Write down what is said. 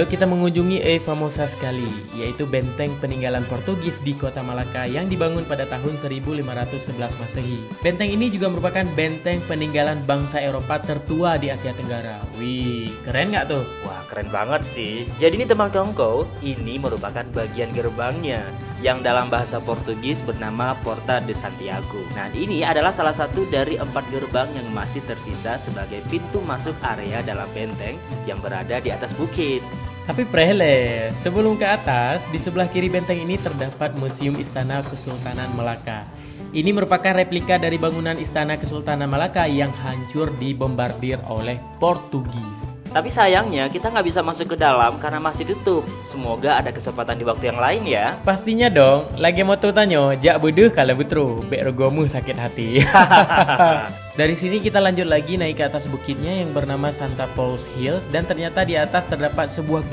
Kita mengunjungi famosa sekali, yaitu benteng peninggalan Portugis di kota Malaka yang dibangun pada tahun 1511 Masehi. Benteng ini juga merupakan benteng peninggalan bangsa Eropa tertua di Asia Tenggara. Wih, keren nggak tuh? Wah, keren banget sih. Jadi ini teman kongko, ini merupakan bagian gerbangnya yang dalam bahasa Portugis bernama Porta de Santiago. Nah, ini adalah salah satu dari 4 gerbang yang masih tersisa sebagai pintu masuk area dalam benteng yang berada di atas bukit. Tapi Prehle, sebelum ke atas, di sebelah kiri benteng ini terdapat Museum Istana Kesultanan Melaka. Ini merupakan replika dari bangunan Istana Kesultanan Malaka yang hancur dibombardir oleh Portugis. Tapi sayangnya kita nggak bisa masuk ke dalam karena masih tutup. Semoga ada kesempatan di waktu yang lain ya. Pastinya dong, lagi mau tanya, jak beduh kalau betru, bek rogomu sakit hati. Dari sini kita lanjut lagi naik ke atas bukitnya yang bernama Santa Paul's Hill dan ternyata di atas terdapat sebuah